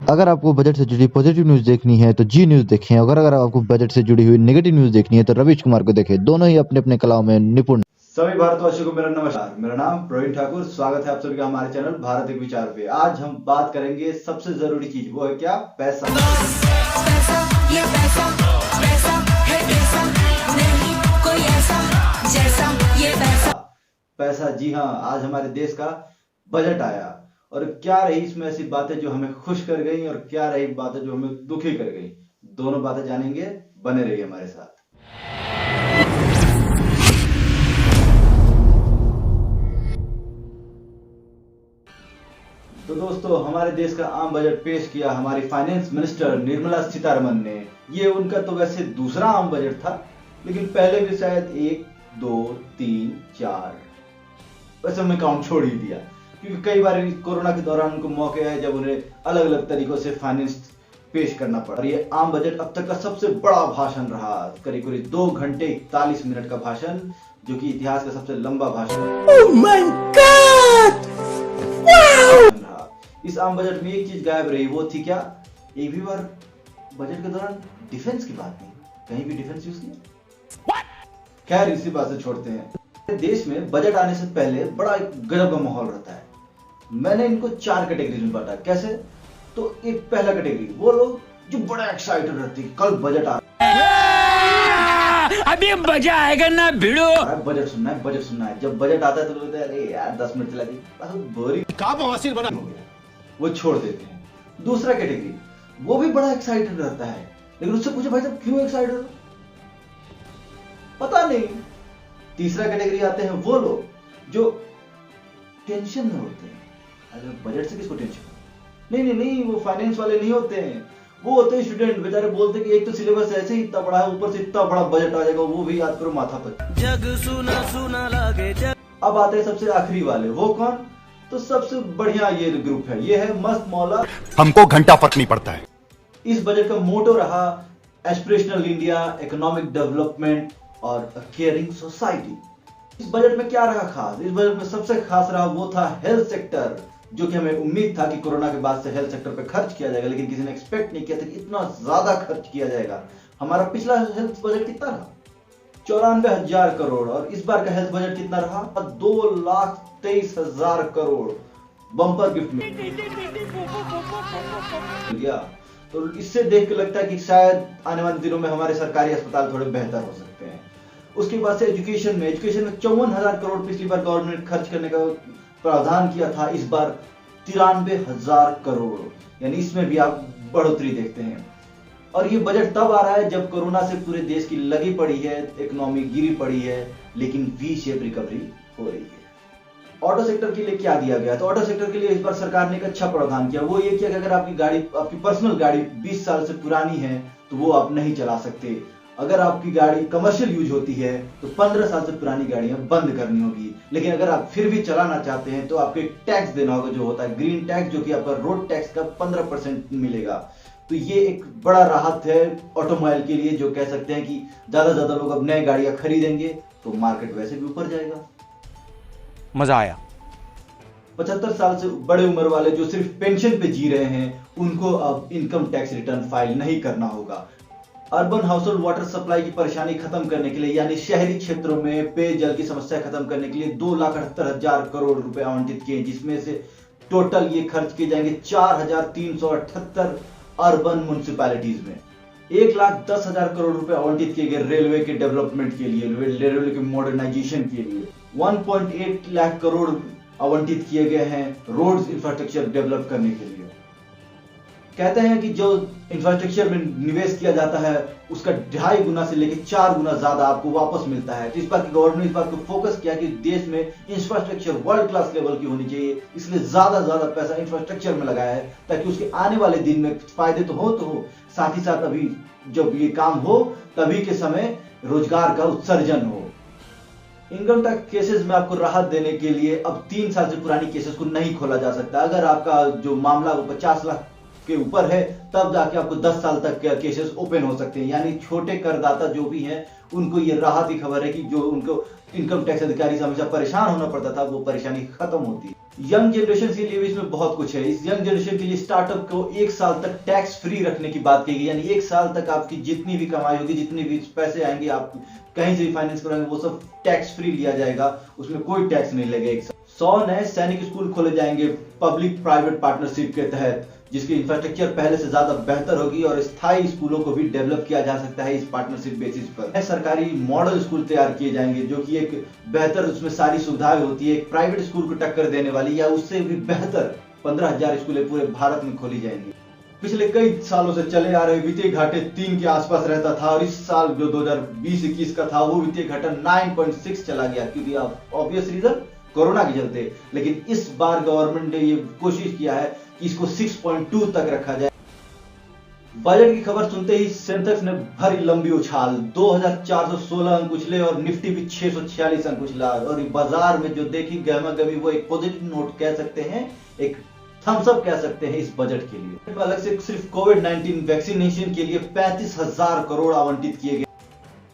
अगर आपको बजट से जुड़ी पॉजिटिव न्यूज़ देखनी है तो जी न्यूज़ देखें, अगर आपको बजट से जुड़ी हुई नेगेटिव न्यूज़ देखनी है तो रवीश कुमार को देखें। दोनों ही अपने अपने कलाओं में निपुण। सभी भारतवासियों को मेरा नमस्कार। मेरा नाम प्रवीण ठाकुर। स्वागत है आप सभी का हमारे चैनल भारत एक विचार पे। आज हम बात करेंगे सबसे जरूरी चीज, वो है क्या? पैसा। ये पैसा है पैसा, नहीं कोई ऐसा जैसा ये पैसा। पैसा, जी हाँ। आज हमारे देश का बजट आया और क्या रही इसमें ऐसी बातें जो हमें खुश कर गई और क्या रही बातें जो हमें दुखी कर गई। दोनों बातें जानेंगे, बने रहिए हमारे साथ। तो दोस्तों, हमारे देश का आम बजट पेश किया हमारी फाइनेंस मिनिस्टर निर्मला सीतारमण ने। ये उनका तो वैसे दूसरा आम बजट था, लेकिन पहले भी शायद 1, 2, 3, 4 वैसे मैं काउंट छोड़ ही दिया, क्योंकि कई बार कोरोना के दौरान उनको मौके आए जब उन्हें अलग अलग तरीकों से फाइनेंस पेश करना पड़ा। और ये आम बजट अब तक का सबसे बड़ा भाषण रहा, करीब करीब 2 घंटे 41 मिनट का भाषण, जो कि इतिहास का सबसे लंबा भाषण रहा। इस आम बजट में एक चीज गायब रही, वो थी क्या? एक भी बार बजट के दौरान डिफेंस की बात नहीं, कहीं भी डिफेंस यूज किया। खैर, इसी बात से छोड़ते हैं। देश में बजट आने से पहले बड़ा एक गजब का माहौल रहता है। मैंने इनको 4 कैटेगरी में बांटा। कैसे? तो एक पहला कैटेगरी वो लोग जो बड़ा एक्साइटेड रहते हैं, कल बजट आ अभी मजा आएगा ना भिड़ो। बजट सुनना है, बजट सुनना है। जब बजट आता है तो बोलते हैं अरे यार 10 मिनट चला दी, बोरी बना हो गया, वो छोड़ देते हैं। दूसरा कैटेगरी वो भी बड़ा एक्साइटेड रहता है, लेकिन उससे पूछो भाई साहब क्यों एक्साइटेड हो? पता नहीं। तीसरा कैटेगरी आते हैं वो लोग जो टेंशन में होते हैं। अरे बजट से किसको टेंशन? नहीं, वो फाइनेंस वाले नहीं होते हैं, वो होते हैं स्टूडेंट। बेचारे बोलते हैं कि एक तो सिलेबस ऐसे ही इतना बड़ा है, ऊपर से इतना बड़ा बजट आ जाएगा, वो भी याद करो माथा पर। जग सुना सुना लागे जग। अब आते हैं सबसे आखिरी वाले, वो कौन? तो सबसे बढ़िया ये ग्रुप है, ये है मस्त मौला। हमको घंटा फर्क नहीं पड़ता है। इस बजट का मोटो रहा एस्पिरेशनल इंडिया, इकोनॉमिक डेवलपमेंट और केयरिंग सोसाइटी। इस बजट में क्या रहा खास? इस बजट में सबसे खास रहा वो था हेल्थ सेक्टर, जो कि हमें उम्मीद था कि कोरोना के बाद से हेल्थ सेक्टर पे खर्च किया जाएगा, लेकिन किसी ने एक्सपेक्ट नहीं किया था कि इतना ज्यादा खर्च किया जाएगा। हमारा पिछला हेल्थ बजट कितना रहा? 94,000 करोड़, और इस बार का हेल्थ बजट कितना रहा? 2,23,000 करोड़ बम्पर गिफ्ट में लिया। तो इससे देख के लगता है कि शायद आने वाले दिनों में हमारे सरकारी अस्पताल थोड़े बेहतर हो सकते हैं। उसके बाद से एजुकेशन में 54,000 करोड़ पिछली बार गवर्नमेंट खर्च करने का प्रावधान किया था, इस बार 93,000 करोड़, यानी इसमें भी आप बढ़ोतरी देखते हैं। और ये बजट तब आ रहा है जब कोरोना से पूरे देश की लगी पड़ी है, इकोनॉमी गिरी पड़ी है, लेकिन वी शेप रिकवरी हो रही है। ऑटो सेक्टर के लिए क्या दिया गया? तो ऑटो सेक्टर के लिए इस बार सरकार ने एक अच्छा प्रावधान किया। वो ये किया कि अगर आपकी गाड़ी, आपकी पर्सनल गाड़ी 20 साल से पुरानी है तो वो आप नहीं चला सकते। अगर आपकी गाड़ी कमर्शियल यूज होती है तो 15 साल से पुरानी गाड़ियां बंद करनी होगी। लेकिन अगर आप फिर भी चलाना चाहते हैं तो आपको एक टैक्स देना होगा, जो होता है ग्रीन टैक्स, जो कि आपका रोड टैक्स का 15% मिलेगा। तो ये एक बड़ा राहत है ऑटोमोबाइल के लिए, जो कह सकते हैं कि ज्यादा लोग अब नए गाड़ियां खरीदेंगे तो मार्केट वैसे भी ऊपर जाएगा। मजा आया। 75 साल से बड़े उम्र वाले जो सिर्फ पेंशन पे जी रहे हैं, उनको अब इनकम टैक्स रिटर्न फाइल नहीं करना होगा। Urban house hold water supply की परेशानी खत्म करने के लिए, यानी शहरी क्षेत्रों में पेयजल की समस्या खत्म करने के लिए 2,78,000 करोड़ रुपए आवंटित किए, जिसमें से टोटल ये खर्च किए जाएंगे 4,378 अर्बन म्युनिसिपैलिटीज में। 1,10,000 करोड़ रुपए आवंटित किए गए रेलवे के डेवलपमेंट के लिए, रेलवे के मॉडर्नाइजेशन के लिए। 1.8 लाख करोड़ आवंटित किए गए हैं रोड्स इंफ्रास्ट्रक्चर डेवलप करने के लिए। कहते हैं कि जो इंफ्रास्ट्रक्चर में निवेश किया जाता है उसका 2.5 गुना से लेकर 4 गुना ज्यादा आपको वापस मिलता है। तो इस बार की गवर्नमेंट इस बात को फोकस किया कि देश में इंफ्रास्ट्रक्चर वर्ल्ड क्लास लेवल की होनी चाहिए, इसलिए ज्यादा पैसा इंफ्रास्ट्रक्चर में लगाया है, ताकि उसके आने वाले दिन में फायदे तो हो, साथ ही साथ अभी जब ये काम हो तभी के समय रोजगार का उत्सर्जन हो। इनकम टैक्स केसेस में आपको राहत देने के लिए अब 3 साल से पुरानी केसेस को नहीं खोला जा सकता। अगर आपका जो मामला वो 50 लाख के ऊपर है, तब जाके आपको 10 साल तक के केसेस ओपन हो सकते हैं। यानी छोटे करदाता जो भी हैं उनको ये राहत की खबर है कि जो उनको इनकम टैक्स अधिकारी से हमेशा परेशान होना पड़ता था, वो परेशानी खत्म होती है। यंग जनरेशन के लिए भी इसमें बहुत कुछ है। इस यंग जनरेशन के लिए स्टार्टअप को 1 साल तक टैक्स फ्री रखने की बात की गई, यानी 1 साल तक आपकी जितनी भी कमाई होगी, जितने भी पैसे आएंगे, आप कहीं से भी फाइनेंस कराएंगे, वो सब टैक्स फ्री लिया जाएगा, उसमें कोई टैक्स नहीं लगेगा। 100 नए सैनिक स्कूल खोले जाएंगे पब्लिक प्राइवेट पार्टनरशिप के तहत, जिसकी इंफ्रास्ट्रक्चर पहले से ज्यादा बेहतर होगी और स्थायी स्कूलों को भी डेवलप किया जा सकता है इस पार्टनरशिप बेसिस पर। सरकारी मॉडल स्कूल तैयार किए जाएंगे जो कि एक बेहतर, उसमें सारी सुविधाएं होती है, एक प्राइवेट स्कूल को टक्कर देने वाली या उससे भी बेहतर 15,000 स्कूलें पूरे भारत में खोली जाएंगी। पिछले कई सालों से चले आ रहे वित्तीय घाटे 3 के आसपास रहता था और इस साल जो 2020-21 का था वो वित्तीय घाटा 9.6 चला गया, क्योंकि ऑब्वियस रीजन कोरोना के चलते। लेकिन इस बार गवर्नमेंट ने ये कोशिश किया है कि इसको 6.2 तक रखा जाए। बजट की खबर सुनते ही सेंसेक्स ने भरी लंबी उछाल, 2416 अंक उछले और निफ्टी भी 646 अंक उछला। और बाजार में जो देखी गहमा गहमी वो एक पॉजिटिव नोट कह सकते हैं, एक थम्स अप कह सकते हैं इस बजट के लिए। अलग से सिर्फ कोविड-19 वैक्सीनेशन के लिए 35,000 करोड़ आवंटित किए गए।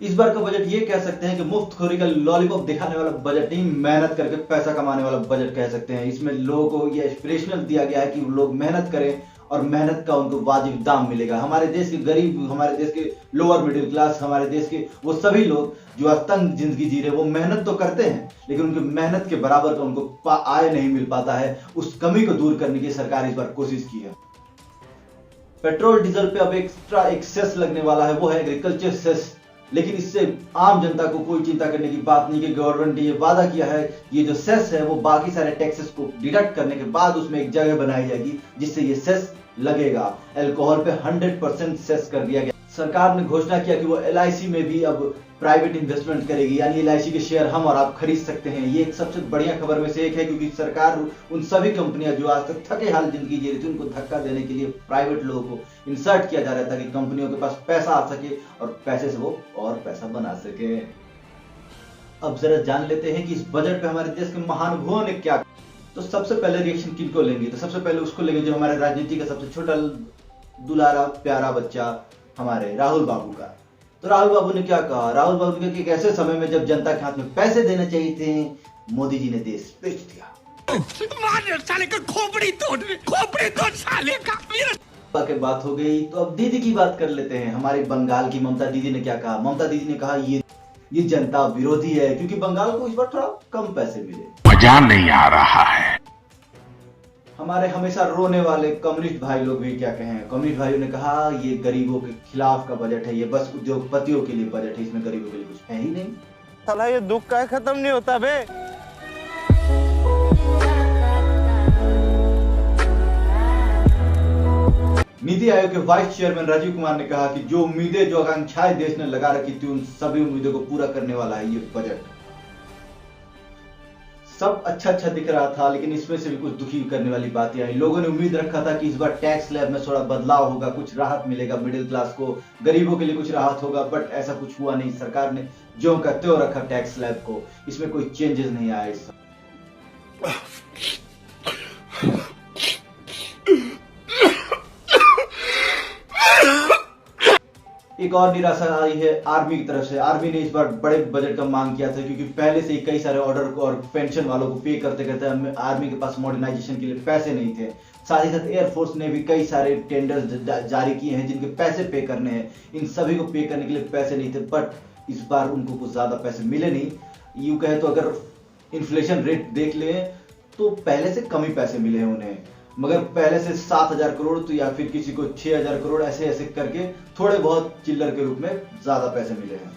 इस बार का बजट ये कह सकते हैं कि मुफ्तखोरी का लॉलीपॉप दिखाने वाला बजट नहीं, मेहनत करके पैसा कमाने वाला बजट कह सकते हैं। इसमें लोगों को ये एस्पिरेशनल दिया गया है कि लोग मेहनत करें और मेहनत का उनको वाजिब दाम मिलेगा। हमारे देश के गरीब, हमारे देश के लोअर मिडिल क्लास, हमारे देश के वो सभी लोग जो तंग जिंदगी जी रहे, वो मेहनत तो करते हैं लेकिन उनकी मेहनत के बराबर का उनको आय नहीं मिल पाता है। उस कमी को दूर करने की सरकार इस बार कोशिश की है। पेट्रोल डीजल पे अब एक्स्ट्रा एक सेस लगने वाला है, वो है एग्रीकल्चर सेस। लेकिन इससे आम जनता को कोई चिंता करने की बात नहीं कि गवर्नमेंट ने ये वादा किया है, ये जो सेस है वो बाकी सारे टैक्सेस को डिडक्ट करने के बाद उसमें एक जगह बनाई जाएगी जिससे ये सेस लगेगा। अल्कोहल पे 100% सेस कर दिया गया। सरकार ने घोषणा किया कि वो LIC में भी अब प्राइवेट इन्वेस्टमेंट करेगी, यानी LIC के शेयर हम और आप खरीद सकते हैं। ये एक सबसे बढ़िया खबर में से एक है, क्योंकि सरकार उन सभी कंपनियां जो आज तक थके हाल जिंदगी जी रही थी उनको धक्का देने के लिए प्राइवेट लोगों को इंसर्ट किया जा रहा था कि कंपनियों के पास पैसा आ सके और पैसे से वो और पैसा बना सके। अब जरा जान लेते हैं कि इस बजट पे हमारे देश के महानुभावों ने क्या। तो सबसे पहले रिएक्शन किनको लेंगे? तो सबसे पहले उसको लेंगे जो हमारे राजनीति का सबसे छोटा दुलारा प्यारा बच्चा, हमारे राहुल बाबू का। तो राहुल बाबू ने क्या कहा? राहुल बाबू ने कहा कि एक ऐसे समय में जब जनता के हाथ में पैसे देने चाहिए थे, मोदी जी ने देश बेच दिया। साले का खोपड़ी तोड़ साले का। के बात हो गई तो अब दीदी की बात कर लेते हैं। हमारी बंगाल की ममता दीदी ने क्या कहा? ममता दीदी ने कहा ये जनता विरोधी है, क्योंकि बंगाल को इस बार थोड़ा कम पैसे मिले। मजा नहीं आ रहा है। हमारे हमेशा रोने वाले कम्युनिस्ट भाई लोग भी क्या कहें? कम्युनिस्ट भाइयों ने कहा ये गरीबों के खिलाफ का बजट है, ये बस उद्योगपतियों के लिए बजट है, इसमें गरीबों के लिए कुछ है ही नहीं। साला ये दुख का खत्म नहीं होता बे। नीति आयोग के वाइस चेयरमैन राजीव कुमार ने कहा कि जो उम्मीदें, जो आकांक्षाएं देश ने लगा रखी थी, उन सभी उम्मीदों को पूरा करने वाला है ये बजट। सब अच्छा दिख रहा था, लेकिन इसमें से भी कुछ दुखी करने वाली बातें आई। लोगों ने उम्मीद रखा था कि इस बार टैक्स स्लैब में थोड़ा बदलाव होगा, कुछ राहत मिलेगा मिडिल क्लास को, गरीबों के लिए कुछ राहत होगा, बट ऐसा कुछ हुआ नहीं। सरकार ने ज्यों का त्यों रखा टैक्स स्लैब को, इसमें कोई चेंजेस नहीं आए। एक और निराशा आई है आर्मी की तरफ से। आर्मी ने इस बार बड़े बजट का मांग किया था, क्योंकि पहले से ही कई सारे ऑर्डर को और पेंशन वालों को पे करते करते आर्मी के पास मॉडर्नाइजेशन के लिए पैसे नहीं थे। साथ ही साथ एयरफोर्स ने भी कई सारे टेंडर्स जारी किए हैं जिनके पैसे पे करने हैं, इन सभी को पे करने के लिए पैसे नहीं थे, बट इस बार उनको कुछ ज्यादा पैसे मिले नहीं। यूं कहे तो अगर इन्फ्लेशन रेट देख ले तो पहले से कम ही पैसे मिले हैं उन्हें, मगर पहले से 7,000 करोड़ तो या फिर किसी को 6,000 करोड़ ऐसे करके थोड़े बहुत चिल्लर के रूप में ज्यादा पैसे मिले हैं।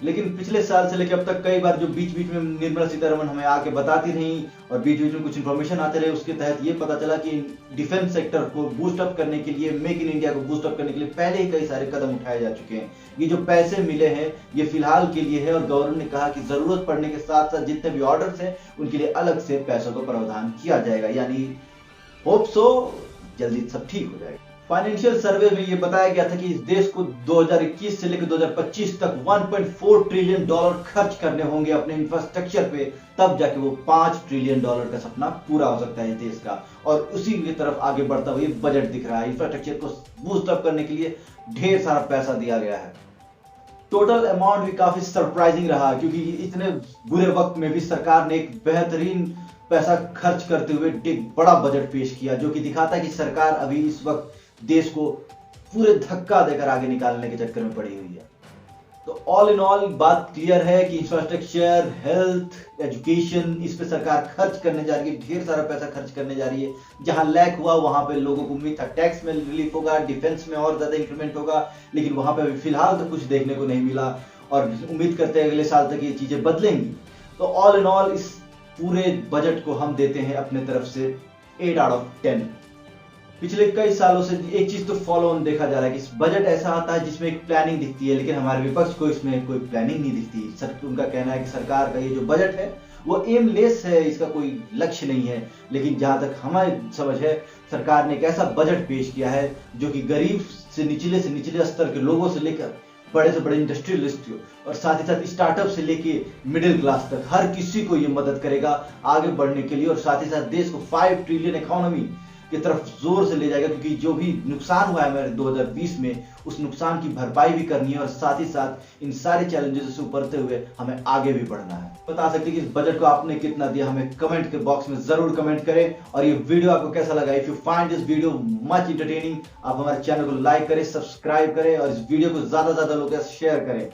लेकिन पिछले साल से लेकर अब तक कई बार जो बीच बीच में निर्मला सीतारमण हमें आके बताती रही और बीच बीच में कुछ इन्फॉर्मेशन आते रहे, उसके तहत ये पता चला कि डिफेंस सेक्टर को बूस्ट अप करने के लिए, मेक इन इंडिया को बूस्ट अप करने के लिए पहले ही कई सारे कदम उठाए जा चुके हैं। ये जो पैसे मिले हैं ये फिलहाल के लिए है और गवर्नमेंट ने कहा कि जरूरत पड़ने के साथ साथ जितने भी ऑर्डर्स हैं उनके लिए अलग से पैसों का प्रावधान किया जाएगा, यानी होप सो जल्दी सब ठीक हो जाएगा। फाइनेंशियल सर्वे में यह बताया गया था कि इस देश को 2021 से लेकर 2025 तक $1.4 ट्रिलियन खर्च करने होंगे अपने इंफ्रास्ट्रक्चर पे, तब जाके वो $5 ट्रिलियन का सपना पूरा हो सकता है इस देश का। और उसी की तरफ आगे बढ़ता हुआ ये बजट दिख रहा है। इंफ्रास्ट्रक्चर को बूस्ट अप करने के लिए ढेर सारा पैसा दिया गया है। टोटल अमाउंट भी काफी सरप्राइजिंग रहा, क्योंकि इतने बुरे वक्त में भी सरकार ने एक बेहतरीन पैसा खर्च करते हुए एक बड़ा बजट पेश किया, जो कि दिखाता है कि सरकार अभी इस वक्त देश को पूरे धक्का देकर आगे निकालने के चक्कर में पड़ी हुई है। तो ऑल इन ऑल बात क्लियर है कि इंफ्रास्ट्रक्चर, हेल्थ, एजुकेशन, इस पे सरकार खर्च करने जा रही है, ढेर सारा पैसा खर्च करने जा रही है। जहां लैक हुआ वहां पे लोगों को उम्मीद था टैक्स में रिलीफ होगा, डिफेंस में और ज्यादा इंक्रीमेंट होगा, लेकिन वहां पे अभी फिलहाल तो कुछ देखने को नहीं मिला और उम्मीद करते हैं अगले साल तक ये चीजें बदलेंगी। तो ऑल इन ऑल इस पूरे बजट को हम देते हैं अपने तरफ से 8 आउट ऑफ 10। पिछले कई सालों से एक चीज तो फॉलो ऑन देखा जा रहा है कि बजट ऐसा आता है जिसमें एक प्लानिंग दिखती है, लेकिन हमारे विपक्ष को इसमें कोई प्लानिंग नहीं दिखती। उनका कहना है कि सरकार का ये जो बजट है वो एमलेस है, इसका कोई लक्ष्य नहीं है। लेकिन जहां तक हमारी समझ है, सरकार ने एक ऐसा बजट पेश किया है जो कि गरीब से निचले स्तर के लोगों से लेकर बड़े से बड़े इंडस्ट्रियलिस्ट और साथ ही साथ स्टार्टअप से लेके मिडिल क्लास तक हर किसी को ये मदद करेगा आगे बढ़ने के लिए, और साथ ही साथ देश को 5 ट्रिलियन इकोनॉमी की तरफ जोर से ले जाएगा, क्योंकि जो भी नुकसान हुआ है हमारे 2020 में उस नुकसान की भरपाई भी करनी है, और साथ ही साथ इन सारे चैलेंजेस से उबरते हुए हमें आगे भी बढ़ना है। बता सकते हैं कि इस बजट को आपने कितना दिया, हमें कमेंट के बॉक्स में जरूर कमेंट करें। और ये वीडियो आपको कैसा लगा? If you find this video much entertaining, आप हमारे चैनल को लाइक करें, सब्सक्राइब करें और इस वीडियो को ज्यादा लोगों के साथ शेयर करें।